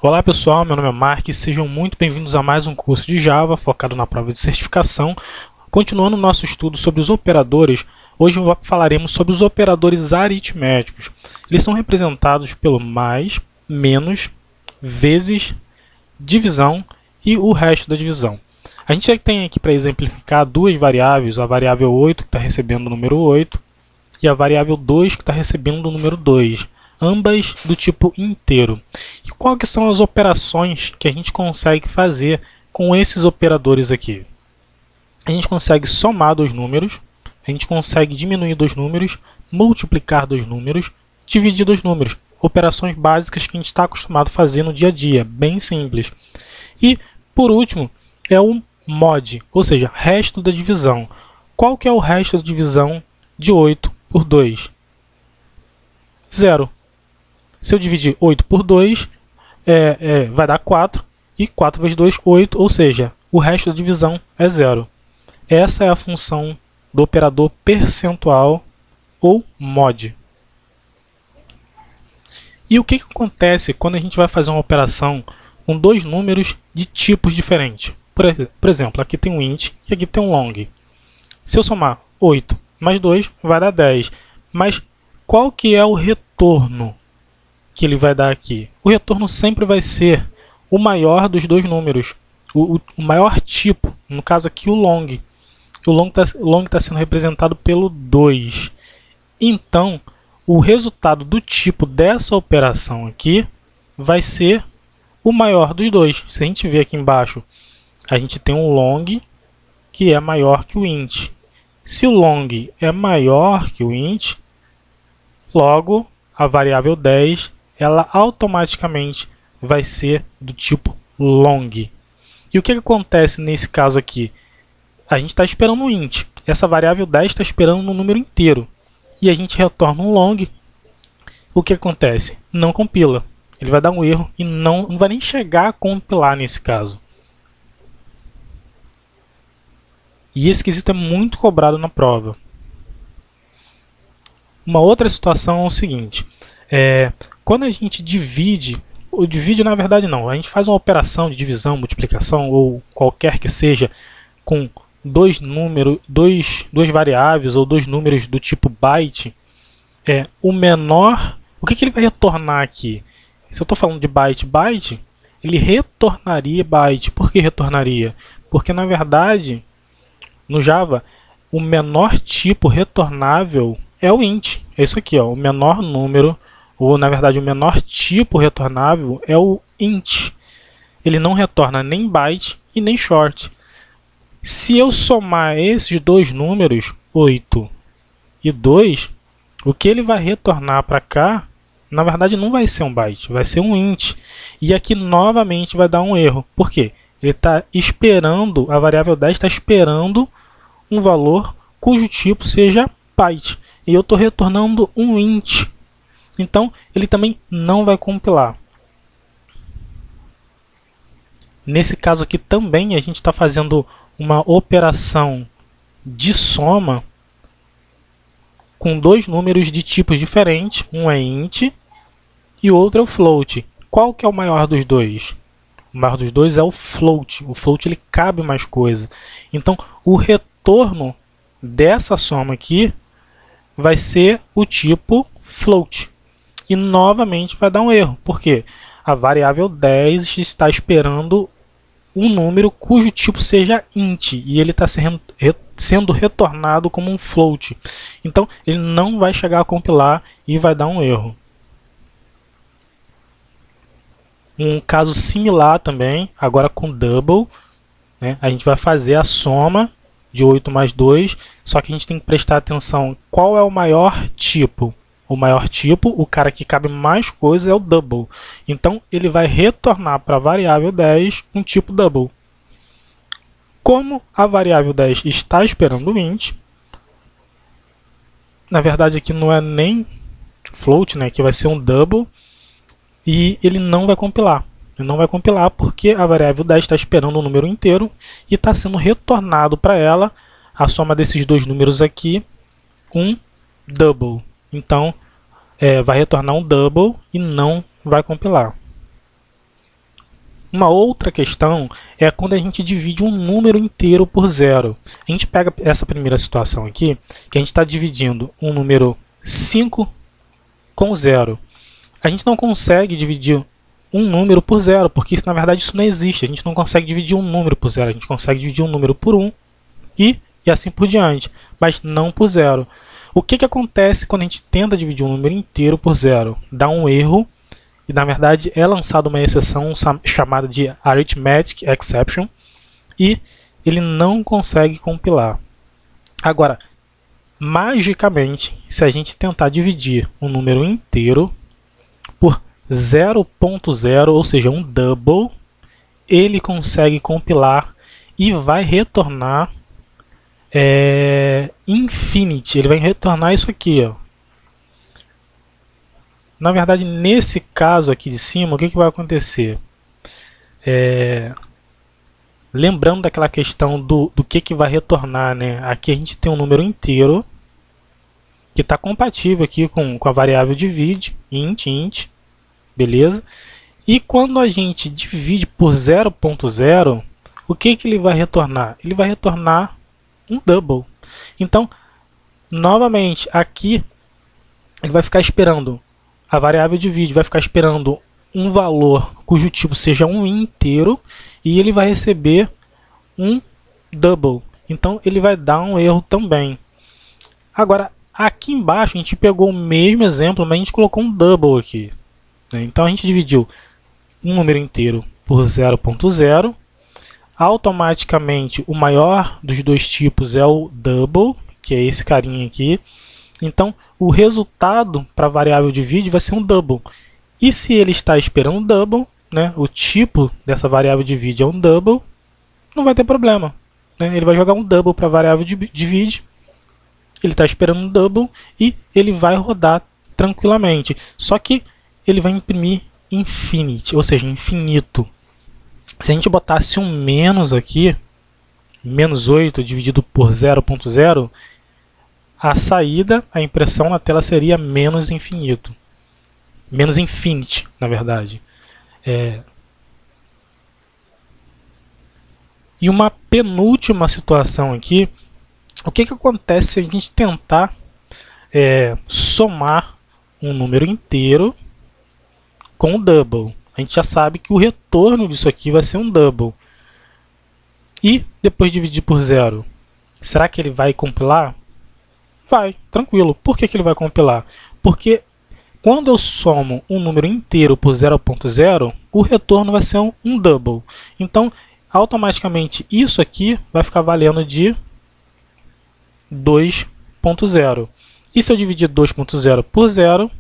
Olá pessoal, meu nome é Mark e sejam muito bem-vindos a mais um curso de Java focado na prova de certificação. Continuando o nosso estudo sobre os operadores, hoje falaremos sobre os operadores aritméticos. Eles são representados pelo mais, menos, vezes, divisão e o resto da divisão. A gente já tem aqui para exemplificar duas variáveis, a variável 8 que está recebendo o número 8 e a variável 2 que está recebendo o número 2. Ambas do tipo inteiro. E quais que são as operações que a gente consegue fazer com esses operadores aqui? A gente consegue somar dois números, a gente consegue diminuir dois números, multiplicar dois números, dividir dois números. Operações básicas que a gente está acostumado a fazer no dia a dia, bem simples. E, por último, é o mod, ou seja, resto da divisão. Qual que é o resto da divisão de 8 por 2? 0. Se eu dividir 8 por 2, vai dar 4, e 4 vezes 2, 8, ou seja, o resto da divisão é 0. Essa é a função do operador percentual ou mod. E o que acontece quando a gente vai fazer uma operação com dois números de tipos diferentes? Por exemplo, aqui tem um int e aqui tem um long. Se eu somar 8 mais 2, vai dar 10. Mas qual que é o retorno que ele vai dar aqui? O retorno sempre vai ser o maior dos dois números, o maior tipo, no caso aqui o long. O long está sendo representado pelo 2. Então, o resultado do tipo dessa operação aqui vai ser o maior dos dois. Se a gente ver aqui embaixo, a gente tem um long que é maior que o int. Se o long é maior que o int, logo a variável 10 ela automaticamente vai ser do tipo long. E o que acontece nesse caso aqui? A gente está esperando um int. Essa variável 10 está esperando um número inteiro. E a gente retorna um long. O que acontece? Não compila. Ele vai dar um erro e não vai nem chegar a compilar nesse caso. E esse quesito é muito cobrado na prova. Uma outra situação é o seguinte. Quando a gente divide, ou divide na verdade não, a gente faz uma operação de divisão, multiplicação ou qualquer que seja com dois números, duas variáveis ou dois números do tipo byte, o menor, o que ele vai retornar aqui? Se eu estou falando de byte, ele retornaria byte. Por que retornaria? Porque na verdade, no Java, o menor tipo retornável é o int. É isso aqui, ó, o menor número, ou na verdade o menor tipo retornável é o int. Ele não retorna nem byte e nem short. Se eu somar esses dois números, 8 e 2, o que ele vai retornar para cá, na verdade não vai ser um byte, vai ser um int. E aqui novamente vai dar um erro. Por quê? Ele está esperando, a variável 10 está esperando um valor cujo tipo seja byte. E eu estou retornando um int. Então, ele também não vai compilar. Nesse caso aqui também a gente está fazendo uma operação de soma com dois números de tipos diferentes. Um é int e o outro é o float. Qual que é o maior dos dois? O maior dos dois é o float. O float ele cabe mais coisa. Então, o retorno dessa soma aqui vai ser o tipo float. E novamente vai dar um erro. Por quê? A variável 10 está esperando um número cujo tipo seja int. E ele está sendo retornado como um float. Então, ele não vai chegar a compilar e vai dar um erro. Um caso similar também, agora com double, né? A gente vai fazer a soma de 8 mais 2, só que a gente tem que prestar atenção qual é o maior tipo. O maior tipo, o cara que cabe mais coisas é o double. Então, ele vai retornar para a variável 10 um tipo double. Como a variável 10 está esperando o int, na verdade aqui não é nem float, né, que vai ser um double, e ele não vai compilar. Ele não vai compilar porque a variável 10 está esperando um número inteiro e está sendo retornado para ela a soma desses dois números aqui, um double. Então, vai retornar um double e não vai compilar. Uma outra questão é quando a gente divide um número inteiro por zero. A gente pega essa primeira situação aqui, que a gente está dividindo um número 5 com zero. A gente não consegue dividir um número por zero, porque na verdade isso não existe. A gente não consegue dividir um número por zero, a gente consegue dividir um número por 1 e assim por diante, mas não por zero. O que acontece quando a gente tenta dividir um número inteiro por zero? Dá um erro. E na verdade é lançada uma exceção chamada de Arithmetic Exception e ele não consegue compilar. Agora, magicamente, se a gente tentar dividir um número inteiro por 0.0, ou seja, um double, ele consegue compilar e vai retornar infinity. Ele vai retornar isso aqui, ó. Na verdade, nesse caso aqui de cima, o que vai acontecer? Lembrando daquela questão do que vai retornar, né? Aqui a gente tem um número inteiro que está compatível aqui com a variável divide, int, beleza? E quando a gente divide por 0.0, o que ele vai retornar? Ele vai retornar um double. Então, novamente, aqui ele vai ficar esperando. A variável divide vai ficar esperando um valor cujo tipo seja um inteiro e ele vai receber um double. Então ele vai dar um erro também. Agora, aqui embaixo a gente pegou o mesmo exemplo, mas a gente colocou um double aqui. Então a gente dividiu um número inteiro por 0.0. Automaticamente o maior dos dois tipos é o double, que é esse carinha aqui. Então, o resultado para a variável divide vai ser um double. E se ele está esperando um double, né, o tipo dessa variável divide é um double, não vai ter problema. Né? Ele vai jogar um double para a variável divide, ele está esperando um double e ele vai rodar tranquilamente. Só que ele vai imprimir infinity, ou seja, infinito. Se a gente botasse um menos aqui, menos 8 dividido por 0.0, a saída, a impressão na tela seria menos infinito. Menos infinity, na verdade. E uma penúltima situação aqui, o que acontece se a gente tentar somar um número inteiro com o double? A gente já sabe que o retorno disso aqui vai ser um double. E depois dividir por zero, será que ele vai compilar? Vai, tranquilo. Por que ele vai compilar? Porque quando eu somo um número inteiro por 0.0, o retorno vai ser um double. Então, automaticamente, isso aqui vai ficar valendo de 2.0. E se eu dividir 2.0 por 0,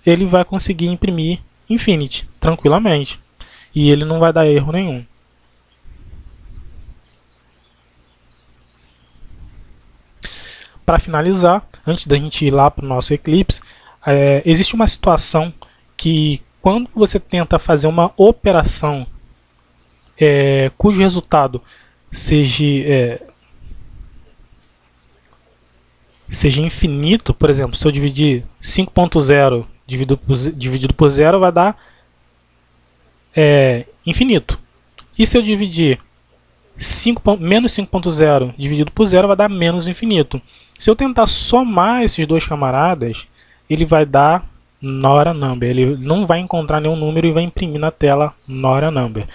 ele vai conseguir imprimir infinity, tranquilamente. E ele não vai dar erro nenhum. Para finalizar, antes da gente ir lá para o nosso Eclipse, existe uma situação que quando você tenta fazer uma operação cujo resultado seja infinito, por exemplo, se eu dividir 5.0 dividido por 0 vai dar infinito. E se eu dividir menos 5.0 dividido por 0 vai dar menos infinito. Se eu tentar somar esses dois camaradas, ele vai dar not a number. Ele não vai encontrar nenhum número e vai imprimir na tela not a number.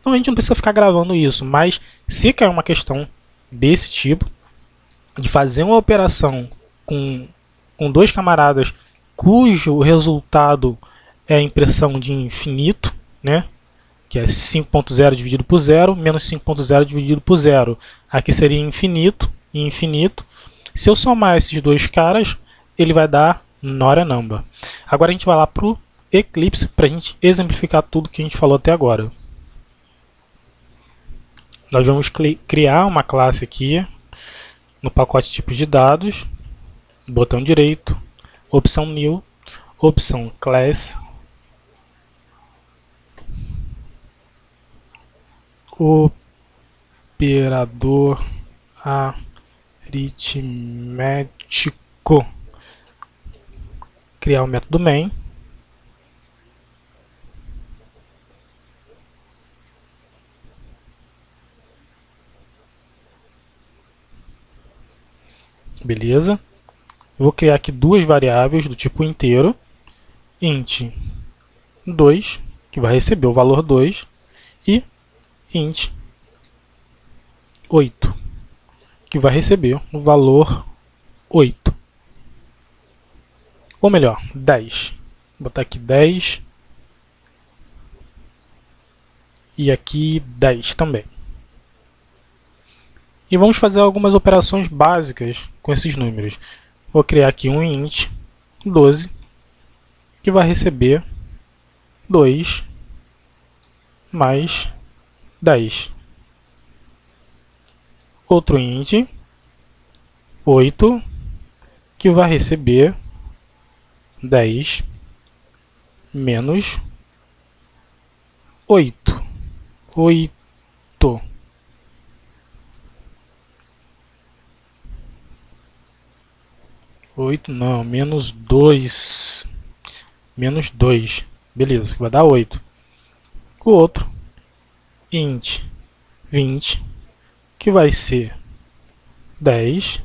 Então a gente não precisa ficar gravando isso, mas se cair uma questão desse tipo, de fazer uma operação com dois camaradas cujo resultado é a impressão de infinito, né? Que é 5.0 dividido por 0, menos 5.0 dividido por 0. Aqui seria infinito e infinito. Se eu somar esses dois caras, ele vai dar not a number. Agora a gente vai lá para o Eclipse para a gente exemplificar tudo que a gente falou até agora. Nós vamos criar uma classe aqui no pacote tipo de dados, botão direito, opção New, opção Class, operador aritmético, criar o método main, Beleza? Eu vou criar aqui duas variáveis do tipo inteiro. Int 2, que vai receber o valor 2, e int 8, que vai receber o valor 8. Ou melhor, 10. Vou botar aqui 10 e aqui 10 também. E vamos fazer algumas operações básicas com esses números. Vou criar aqui um int 12, que vai receber 2 mais 10. Outro int 8, que vai receber 10 menos 8. 8 não, menos 2. Menos 2. Beleza, que vai dar 8. O outro, int 20, que vai ser 10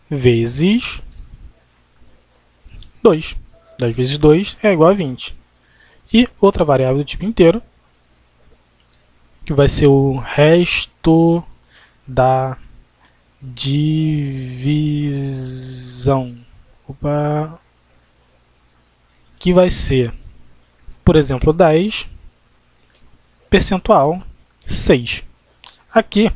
vezes 2. 10 vezes 2 é igual a 20. E outra variável do tipo inteiro, que vai ser o resto da divisão. Que vai ser, por exemplo, 10 percentual 6. Aqui,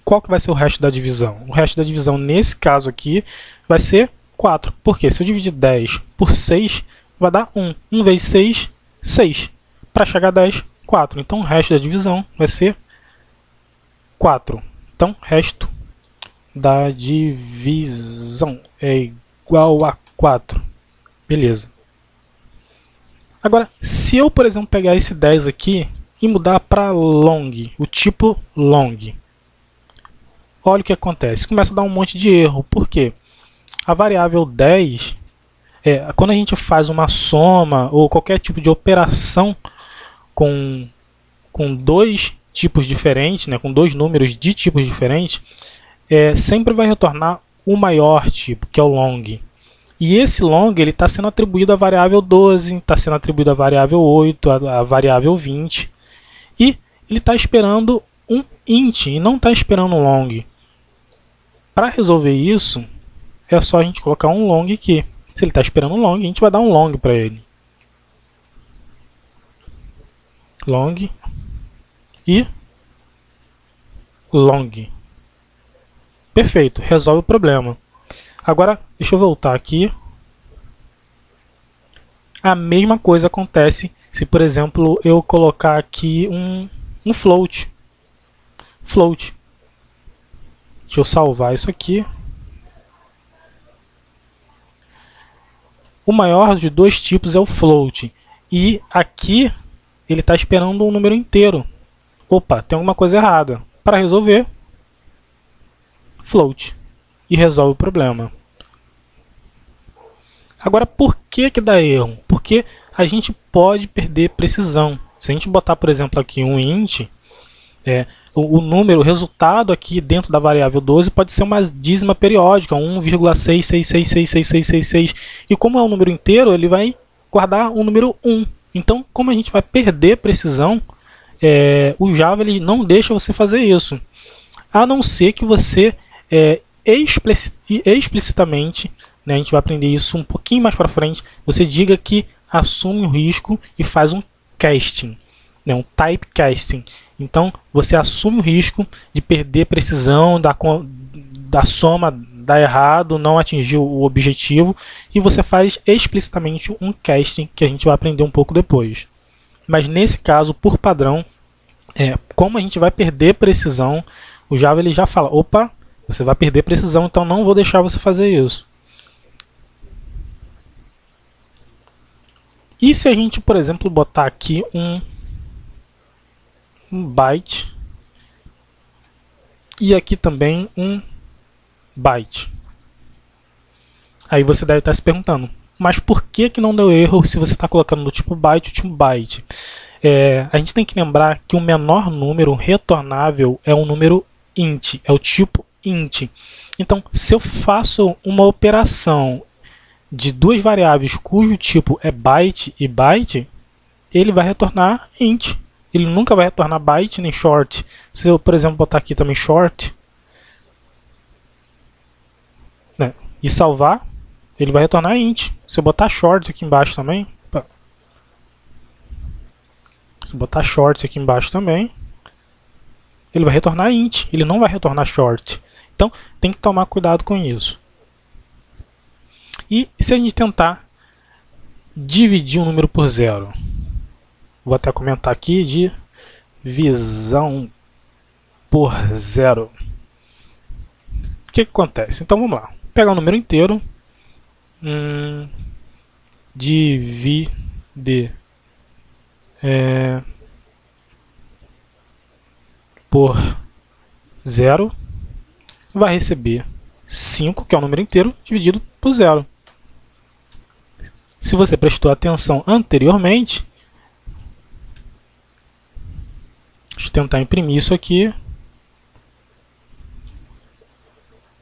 qual que vai ser o resto da divisão? O resto da divisão, nesse caso aqui, vai ser 4. Porque se eu dividir 10 por 6, vai dar 1. 1 vezes 6, 6. Para chegar a 10, 4. Então, o resto da divisão vai ser 4. Então, resto da divisão é igual a 4. Beleza. Agora, se eu, por exemplo, pegar esse 10 aqui e mudar para long, o tipo long, olha o que acontece. Começa a dar um monte de erro. Por quê? A variável 10, quando a gente faz uma soma ou qualquer tipo de operação com dois tipos diferentes, né, com dois números de tipos diferentes, sempre vai retornar o maior tipo, que é o long. E esse long está sendo atribuído à variável 12, está sendo atribuído à variável 8, à variável 20. E ele está esperando um int e não está esperando um long. Para resolver isso, é só a gente colocar um long aqui. Se ele está esperando um long, a gente vai dar um long para ele. Long e long. Perfeito, resolve o problema. Agora, deixa eu voltar aqui. A mesma coisa acontece se, por exemplo, eu colocar aqui um float. Float. Deixa eu salvar isso aqui. O maior de dois tipos é o float. E aqui ele está esperando um número inteiro. Opa, tem alguma coisa errada. Para resolver, float. E resolve o problema. Agora, por que dá erro? Porque a gente pode perder precisão. Se a gente botar, por exemplo, aqui um int, o número, o resultado aqui dentro da variável 12 pode ser uma dízima periódica, 1,6666666. E como é um número inteiro, ele vai guardar o número 1. Então, como a gente vai perder precisão, o Java ele não deixa você fazer isso. A não ser que você explicitamente, né, a gente vai aprender isso um pouquinho mais para frente, você diga que assume o risco e faz um casting, né, um typecasting. Então, você assume o risco de perder precisão, da soma dar errado, não atingir o objetivo, e você faz explicitamente um casting, que a gente vai aprender um pouco depois. Mas nesse caso, por padrão, como a gente vai perder precisão, o Java ele já fala, opa, você vai perder precisão, então não vou deixar você fazer isso. E se a gente, por exemplo, botar aqui um byte e aqui também um byte? Aí você deve estar se perguntando, mas por que não deu erro se você está colocando do tipo byte o tipo byte? A gente tem que lembrar que o menor número retornável é um número int, é o tipo int. Então, se eu faço uma operação de duas variáveis cujo tipo é byte e byte, ele vai retornar int. Ele nunca vai retornar byte nem short. Se eu, por exemplo, botar aqui também short, né, e salvar, ele vai retornar int. Se eu botar short aqui embaixo também, se eu botar short aqui embaixo também, ele vai retornar int. Ele não vai retornar short. Então, tem que tomar cuidado com isso. E se a gente tentar dividir um número por zero? Vou até comentar aqui, divisão por zero. O que acontece? Então vamos lá. Vou pegar um número inteiro. Dividir por zero. Vai receber 5, que é o número inteiro, dividido por zero. Se você prestou atenção anteriormente, deixa eu tentar imprimir isso aqui.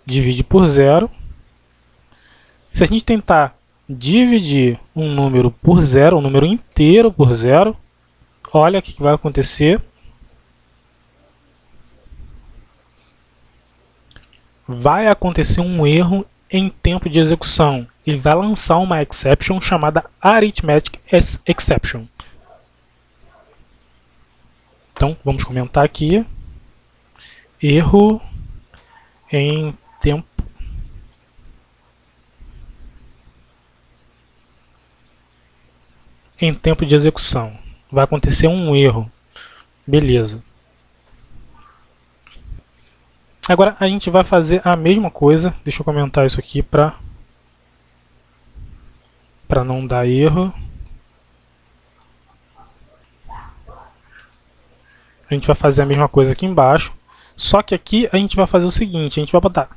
Divide por zero. Se a gente tentar dividir um número por zero, um número inteiro por zero, olha o que vai acontecer. Vai acontecer um erro em tempo de execução. Ele vai lançar uma exception chamada arithmetic exception. Então, vamos comentar aqui. Erro em tempo de execução. Vai acontecer um erro. Beleza. Agora a gente vai fazer a mesma coisa. Deixa eu comentar isso aqui para não dar erro. A gente vai fazer a mesma coisa aqui embaixo. Só que aqui a gente vai fazer o seguinte. A gente vai botar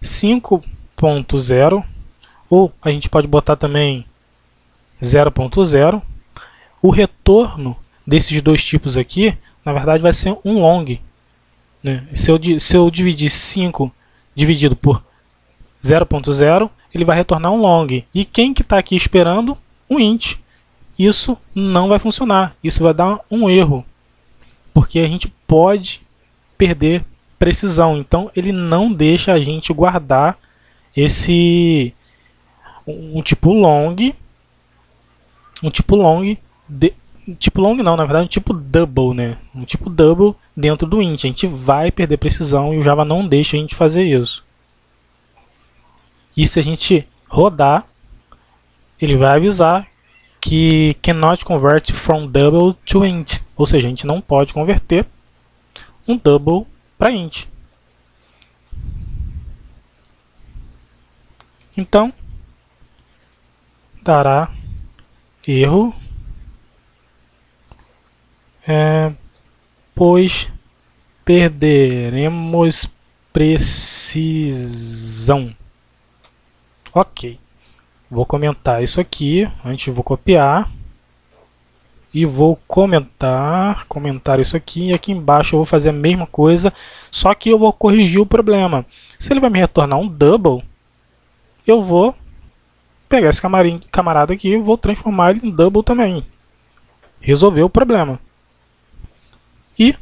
5.0 ou a gente pode botar também 0.0. O retorno desses dois tipos aqui, na verdade, vai ser um long. Se eu dividir 5 dividido por 0.0, ele vai retornar um long. E quem que está aqui esperando? Um int. Isso não vai funcionar. Isso vai dar um erro. Porque a gente pode perder precisão. Então ele não deixa a gente guardar um tipo long. Tipo long não, na verdade um tipo double, né? Um tipo double dentro do int. A gente vai perder precisão e o Java não deixa a gente fazer isso. E se a gente rodar, ele vai avisar que cannot convert from double to int. Ou seja, a gente não pode converter um double para int. Então, dará erro. Pois perderemos precisão. Ok. Vou comentar isso aqui. Antes vou copiar. E vou comentar isso aqui. E aqui embaixo eu vou fazer a mesma coisa. Só que eu vou corrigir o problema. Se ele vai me retornar um double, eu vou pegar esse camarada aqui e vou transformar ele em double também. Resolver o problema. E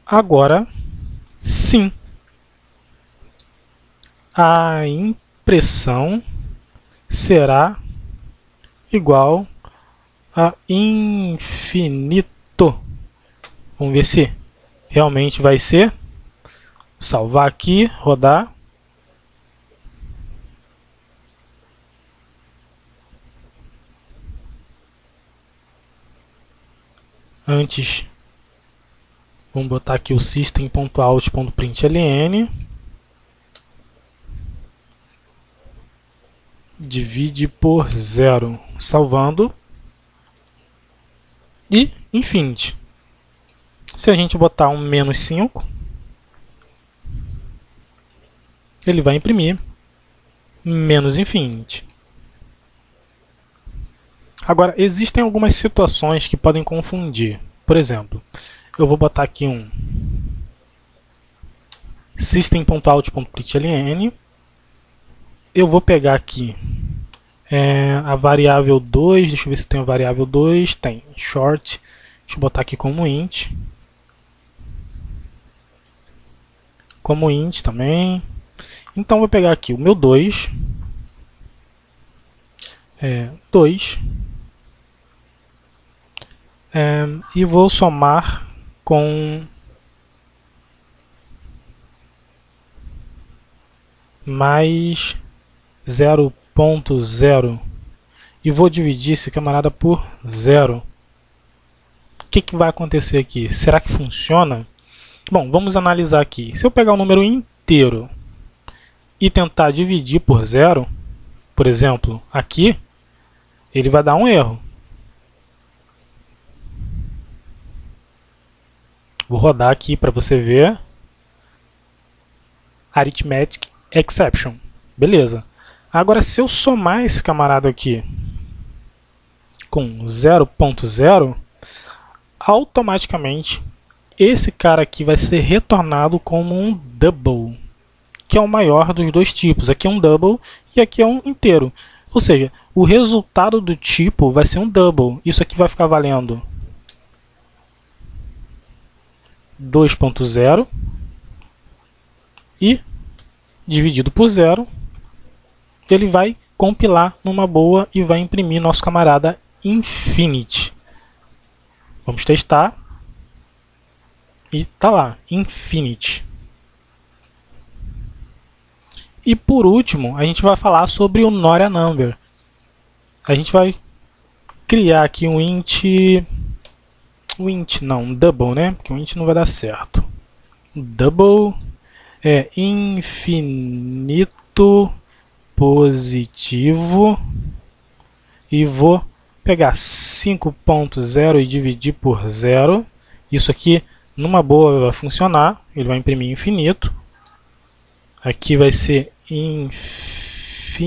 agora sim, a impressão será igual a infinito. Vamos ver se realmente vai ser. Salvar aqui, rodar. Antes, vamos botar aqui o system.out.println. Divide por zero, salvando. E infinity. Se a gente botar um menos 5, ele vai imprimir menos infinity. Agora, existem algumas situações que podem confundir. Por exemplo, eu vou botar aqui um system.out.println. Eu vou pegar aqui a variável 2, deixa eu ver se tem a variável 2, tem, short, deixa eu botar aqui como int também. Então vou pegar aqui o meu 2, 2, e vou somar com mais 0.0 e vou dividir esse camarada por 0. O que vai acontecer aqui? Será que funciona? Bom, vamos analisar aqui. Se eu pegar um número inteiro e tentar dividir por 0, por exemplo, aqui, ele vai dar um erro. Vou rodar aqui para você ver. Arithmetic exception. Beleza. Agora, se eu somar esse camarada aqui com 0.0, automaticamente esse cara aqui vai ser retornado como um double, que é o maior dos dois tipos. Aqui é um double e aqui é um inteiro. Ou seja, o resultado do tipo vai ser um double. Isso aqui vai ficar valendo 2.0 e dividido por 0, ele vai compilar numa boa e vai imprimir nosso camarada infinite. Vamos testar. E tá lá, infinite. E por último, a gente vai falar sobre o not a number. A gente vai criar aqui um um double, né? Porque o int não vai dar certo. Double é infinito positivo e vou pegar 5.0 e dividir por 0. Isso aqui numa boa vai funcionar, ele vai imprimir infinito. Aqui vai ser infinite,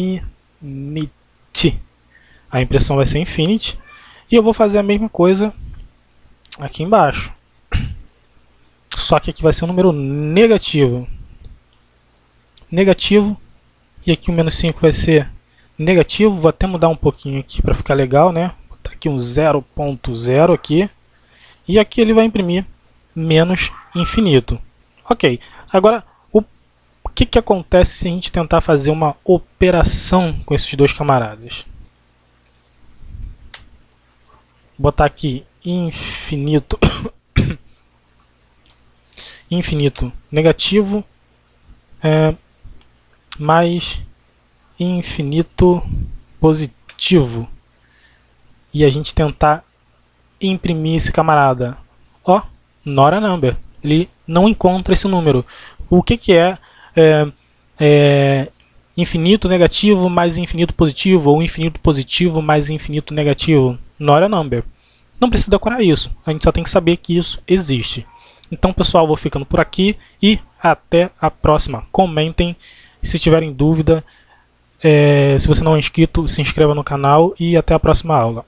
a impressão vai ser infinite. E eu vou fazer a mesma coisa aqui embaixo, só que aqui vai ser um número negativo. E aqui o menos 5 vai ser negativo. Vou até mudar um pouquinho aqui para ficar legal, né? Vou botar aqui um 0.0 aqui. E aqui ele vai imprimir menos infinito. Ok, agora o que acontece se a gente tentar fazer uma operação com esses dois camaradas? Vou botar aqui infinito infinito negativo mais infinito positivo e a gente tentar imprimir esse camarada. Ó, not a number. Ele não encontra esse número. O que é infinito negativo mais infinito positivo ou infinito positivo mais infinito negativo? Not a number. Não precisa decorar isso. A gente só tem que saber que isso existe. Então, pessoal, vou ficando por aqui e até a próxima. Comentem se tiverem dúvida. Se você não é inscrito, se inscreva no canal e até a próxima aula.